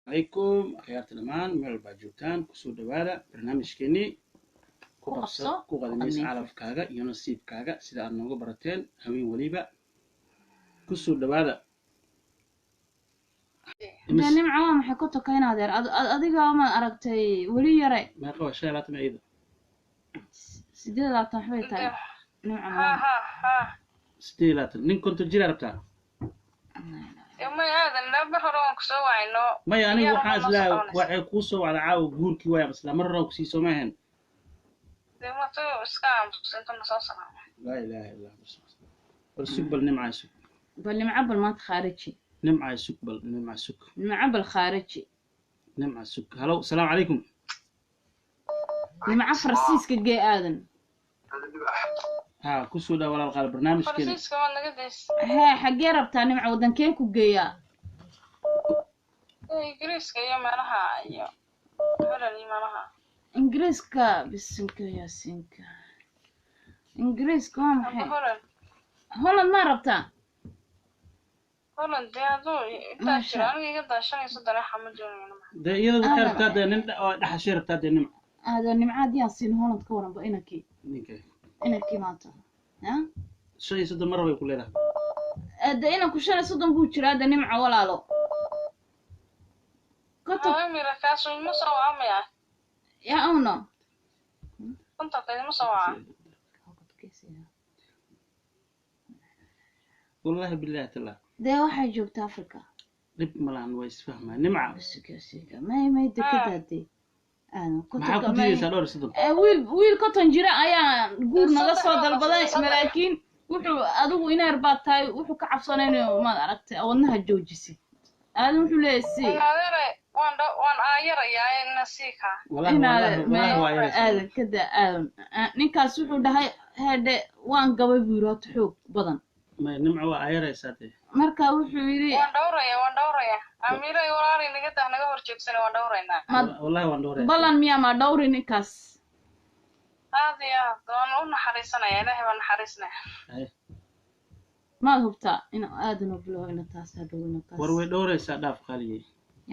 عليكم خيارات الأمان ميل باجوتان كسو دوالة برنامج كيني كوقبصة كوقدميس عالف كاغا يونسيب كاغا سيدا أرنوغو براتين هوين وليبا كسو دوالة دانيم عوام حكوتو كاينا دير أديقا ما أرقتي ولي يري ما يقوى الشيء لا تمعيدة سيدي لا تنحبيتا نيم عوام ستيلات نين كنت الجيرة ربتها ما هذا لا بحرون كسوة إنه ما يعني وحاس لا وحي كوسو على عاو جوركي ويا بس لا مرة وكسيسو ماهن ما تو إسكام سنتم نصاصنا لا إله إلا الله بس بل نمع سك بل معبل ما تخارجي نمع سك بل نمع سك معبل خارجي نمع سك هلو السلام عليكم نمع فرسيس كجي آذن ها كسو ده ولا القال برنامج كده فرسيس كمان نقدس ها حقي ربطا نمع ودن كيكو جيا إنجليز كيا مالها يا ولا لي مالها إنجليزكا بسنكا يا سنكا إنجليزكا هم حي هولند ما ربطا هولند دي هذو تاشر أنا يقدر عشان يصدر حمد جوني ده يلا خير بتاع نمع ده حشير بتاع نمع هذا نمع دي أصين هولند كورن بإنكي نيكي إنكي ماتا ها شيء صدق مرة ويقول لها ده إنا كشنا صدق بوشرا ده نمع ولا له كنت أميرة كاسو مصوى أميا يا أونا كنت قيد مصوى والله بالله تلا ده واحد جوبت أفريقيا لب ملان ويس فهمه نمعة بس كاسيكا ما يدك دي أنا كنت معاكم دي سالور صدق ويل كنت جرا أيا نقول نقص هذا البضاء لكن وحو أدو إنا رباط تاي وحو كعفصانين ما عرفت أولنها جوجسي هذا وحو ليسي وان آير يا نسيكا والله هذا كذا نكاس وحو ده هذا وان قبل بيروت حوق بدن ما نمعة وعيرة ساتي marka wuxuu yiri waan dhawraya amira walaali naga horjeegsana waan dhawrayna wallahi waan dhawraya balan miya ma dhawri ninkaas haadiya doon u naxariisanaya ilaahay waan naxariisnaa ma hubta in aadano bilo in taas hadowna taas war way dhawraysaa dhaaf qaaliye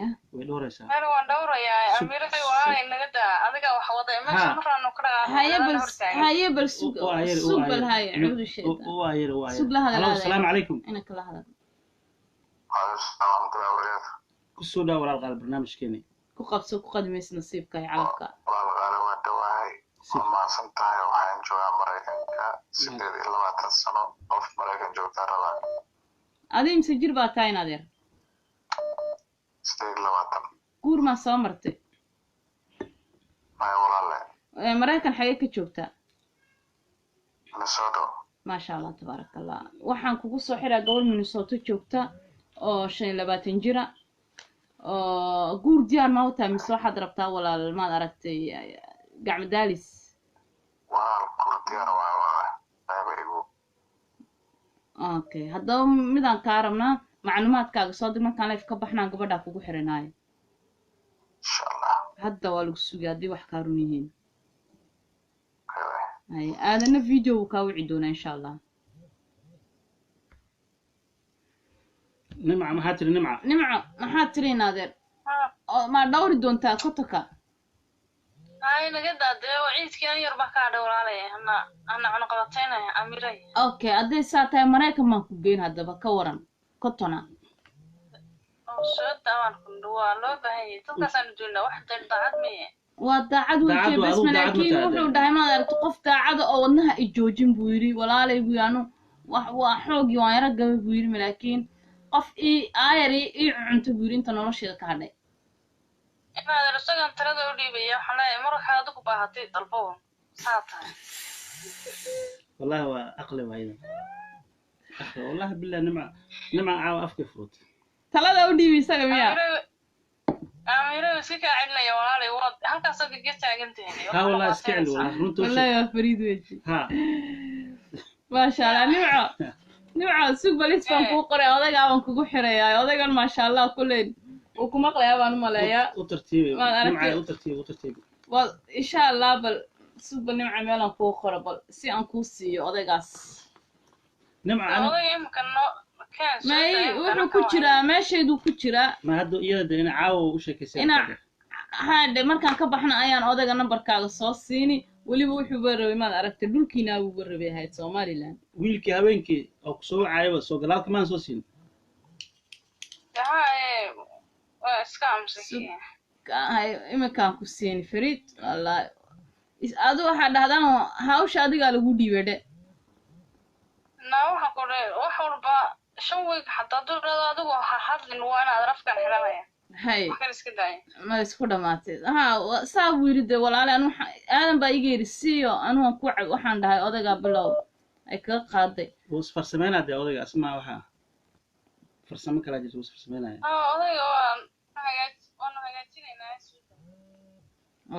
ya way dhawraysaa meel waan dhawraya amira walaali naga daa adiga wax wada meesha maraan ku dhagaa haye bal sug bal haye cuudu sheeda sug la hadal السلام عليكم inaka la hadal كسو ده ولا القال برنامج كيني ku qabso ku qadmeys nasiibka ay calafka والله waa dhawahay ma santahay waxaan joogaa Mareykanka 28 sano of Mareykan joogta rabaa adii imse jir baa tahay adeer 28 guur ma soo martay ma walaale Mareykan xagee ka joogtaa Minnesota ما شاء الله تبارك الله waxaan kugu soo xiraa gobol Minnesota joogta oo 25 jira oo guur diyaar ma u tahay mise waxaad rabtaa walaal ma aragtay gacmo daalis waa guur diyaar waa aybaygu okay haddaba midaan ka rabnaa macluumaadkaaga soo dir markaan live ka baxnaan gabadha kugu xiranaayo insha Allah hadda waa lagu sugaa hadii wax ka run yihiin هاي أنا فيديو كاوعي دونا إن شاء الله نمعة ما هاتري نمعة ما هاتري نادر ما دوري دونتا كتكا هاي نقدر ده وعيد كان يربح كارد ولا عليه أنا قبضتين أميري أوكي أدي ساعتها مريكا ما كوجين هذا بكورن كتنا شو طبعا كندوا لو بهي تلقى دونا واحدة ضاعت مية وداعد وجه بس لكن وحو دائما أرتو قف داعد أو أنها إجوجين بويري ولا لي بيانو وحوقي وان يرقب بويري لكن قف آيري عنت بويري انت نورشي كهدي إنا هذا رسالة ترى دولي بيا حنا مرة حادك بهاتي طلبون ساعتها والله هو أقلب هيدا والله بالله نمعة عاو أفكي فروت تلا دولي بيساق مياه أميرة سكة عندنا يا ولالي ورد هل صدق جت عندتني ها والله اسكعل والله يا فريد وجهي ها ما شاء الله نمعة سوق بليس فان كو قري odayga aan kugu xiraya odaygan ma sha Allah kulleen oo kuma qlaya baan maleeyaa u tartiib nimca u tartiib wal insha Allah bal suuq nimca meel aan ku qoro bal si aan ku siiyo odaygaas nimca odayga imkano may wuxuu ku jiraa meesheedu ku jiraa ma hadda iyada in caawo u sheekaysay ina haade markaan ka baxna ayaan odayga nambarkaaga soo siini weliba wuxuu barabay maad aragtay dhulkiina uu barabay ahayd Somaliland wiilkii habeenkii oo ku soo caayay soo galaalka maan soo siin iska amsaki iminkaan ku siini Farid wallahi adu waxa dhahdaan hawsha adiga lagu dhiibay waxa kore wax walba shan week hataa dulada adigu hadlin waa inaad rafkan xiranaya hay wax iska daay ma isku dhamaatay saa wiiride walaale anu aadan baa iga yirsiyo anu ku waxaan dhahay odayga bilow ay ka qaaday was farsameynaa odayga asma waxa farsamo kala jirto was farsameynaa odayga waan hagaajinaynaa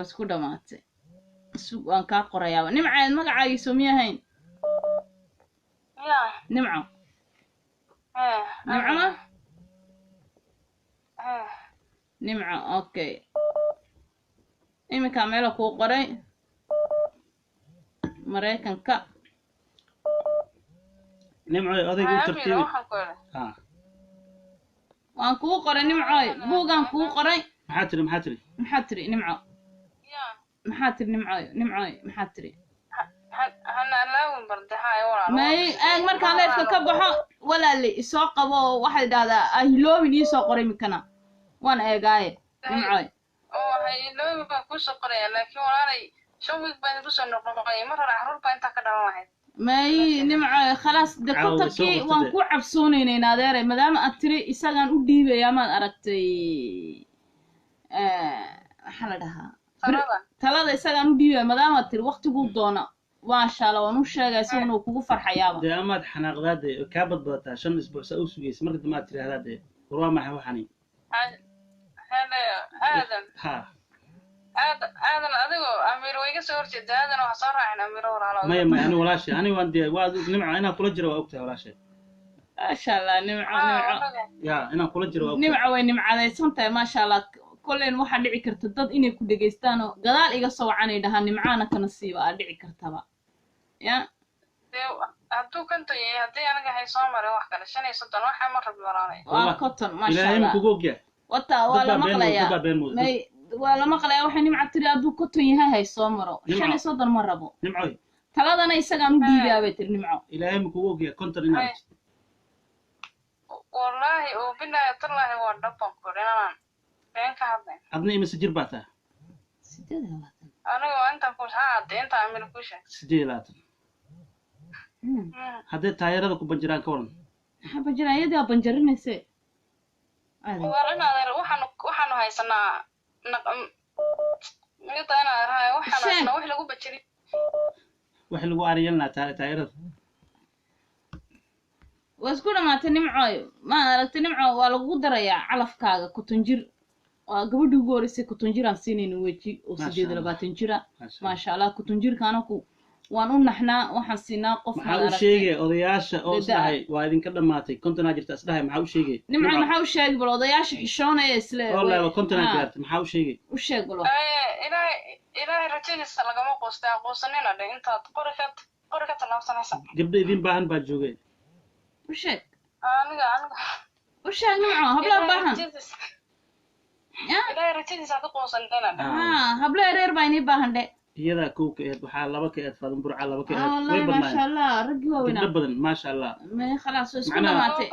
isku dhamaatay waan ka qorayaa nimcaad magacaagiisu miyahayn nimco nimco okay iminka meel ku qoray Mareykanka nimco odaygu tartiib waan ku qoray nimco buugan ku qoray maxaa tiri nimco maxaa tiri maxaa tiri hana laawin bardahay walaal may markaan leefka ka baxo walaali isoo qabo waxay dhahdaa ahiloobin ii soo qoray mikana waan eegaaye nimco ahiloobin baa ku soo qoray laakiin walaalay shan week baan ku soo noqnoqay mar hore xarun baa inta ka dhalan lahayd may nimco khalaas dakotarkii waan ku cabsoonaynaa adeere maadaama aad tiri isagaan u dhiibaya maad aragtay waxa la dhahaa talada isagaan u dhiibaya maadaama aad tiri waqtigu doona maasha Allah waan u sheegay si uu kugu farxayaaba deemaad xanaaqdaade ka badbadata 5 isbuuc sa u sugaysa marka damaad tiraahdaade warwa ma waxani aadan adigo amir way ka soo horjeedaa aadan waxa soo raacin amir walaalo ma ani walaashi ani waan diyaar waa nimco inaan kula jiro waa ogtahay walaashi maasha Allah nimco ya inaan kula jiro waa nimco way nimcadaysan tahay maasha Allah kulleen waxa dhici karta dad inay ku dhageystaan oo gadaal iga soo wacanay dhahaan nimcaana kana siiba aa dhici kartaba ya hadduu kanta yahay haddii anaga hay soo maray wax kale 5 waxa ma rabbi walaalay waa cotton maasha Allah ilaahay kugu ogyahay wata waa la maqlayaa may waa la maqlayaa waxa nimca tiri hadduu cotton yahay hay soo maro 5 ma rabo nimco taladana isagaan u dhiibaabay tiri nimco ilaahay kugu ogyahay konton inaad wallahi oo billahi tallahi waa dhaban korinaan been ka hadlay adna imase jir baata 8 aniga inta ku saade inta amir ku sheeg 8 hadda taayirada ku banjiraan ka waran waxa banjirayada banjarinayse waranaadar waxaan haysanaa midda ana rahay waxaan wax lagu bajiri wax lagu ariyalna taayirada wasku dhamaatay nimco ma aragtay nimco waa lagu darayaa calafkaaga kutunjir waa gabadhu ugu horeysay kutunjiraan siinayna weji oo 28 jira maasha Allah kutunjirkaana ku waan u naxnaa waxaan siinaa qof ma aragtay sheegay odayaasha oo sahay waa idinka dhamaatay kontonaa jirta isdhahay maxaa u sheegay nimco maxaa u sheegay bal odayaasha xishoonaya isla wallahi kontonaa jirta maxaa u sheegay u sheeg bal ilaahay rajadiisa lagama qoostaa qoosanina intaad qori ka talaabsanaysa gabdha idin baahan baa joogay u sheeg aniga u sheeg nimco habla baahan ilaahay rajadiisa ka qoosanina habla reer baa inii baahan de iyada kooka ee waxa laba ka eed fadan burca laba ka eed way badnaa ma sha Allah ragi waawina dad badan ma sha Allah ma khalaas isku dhamaatay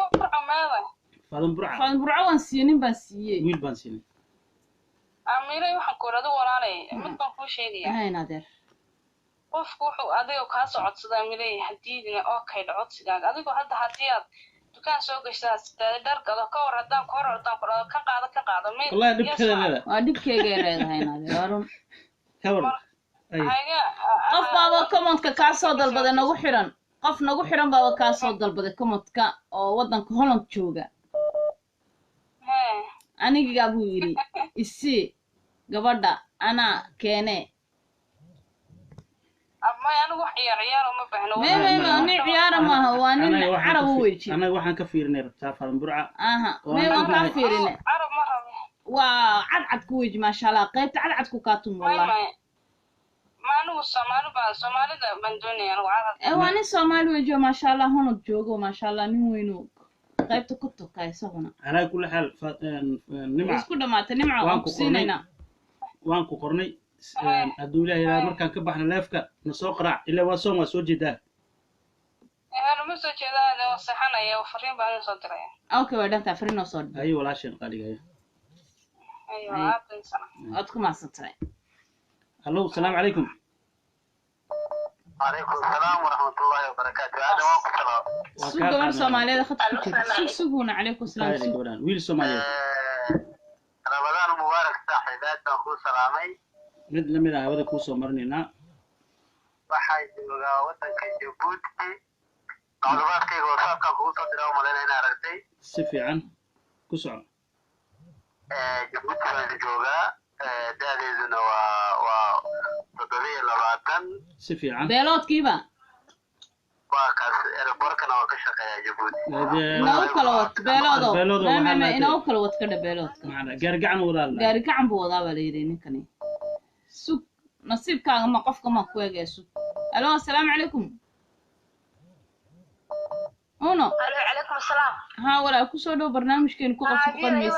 fadan burca waan siinin baan siiyay wiil baan siinay amiray waxaan ku rado walaalay mid baan ku sheegaya hay naadir qofku wuxuu adiga ka soo codsadaa milay hadiidina oo kay codsigaaga adigu hadda hadii aad dukaan soo gashaa sidoo dharkada ka war hadaan ka hor ka qaado wallahi dhibkeeda waa dhibkeega leedahay naadir warun ka war qof baaba commentka ka soo dalbaday nagu xiran qof nagu xiran baaba ka soo dalbaday commentka oo wadanka Holland jooga aniga buu yiri isi gabadha ana keene amma anigu wax ciyaar uma baahno ma ciyaar ma waa nin carab weeji anaga waxaan ka fiirinay rabtaa fadan burca ma ka fiirinay carab ma rabi waa cadcad ku weeji ma sha Allah qaybta cadcad ku ka tum wallahi maanu Soomaalida bandooniyaan waa nin Soomaali weejo ma sha Allah hono joogo ma sha Allah nin weyn qaybta ku tuka isaguna على كل حال نمع isku dhamaatay nimca waan ku siinaynaa waan ku qornay hadduu ilaahay ilaa markaan ka baxna leefka na soo qaraac ilaa waa soon waa soo jeedaa ma soo jeedaa saxanaya fariin baan soo diray okay waa dhantaa fariin noo soo ayo walaasheen qaaliga ayo aabin sana aad ku maasantay hallo assalaamu calaykum عليكم السلام ورحمة الله وبركاته. أنا ما كنت سوق gabar Soomaaliyeed khad ku jira suguna calaykum salaam wiil Soomaaliyeed رمضان مبارك صاحبات أخو سلامي mid lamid ah hawada ku soo marnayna waxay joogaa wadanka Djibouti macluumaadkayga WhatsApp-ka kugu soo diray umaleynaa inaan aragtay si fiican ku soco Djibouti baan joogaa da'deeduna waa 27 si fiican beeloodkiiba waa kaas airportkana waa ka shaqeeyaa Djibouti inoo kala wad beeloodo ma inoo kala wad ka dhabeeloodka macna gaar gacan wadaal gaari gacan buu wadaa baa la yidhi ninkani sug nasiibkaaga ma qofka ma ku eegay sug alo assalaamu calaykum uno alaykum asalaam ها ولا كسر دو برنامج كين كوقف قدميسي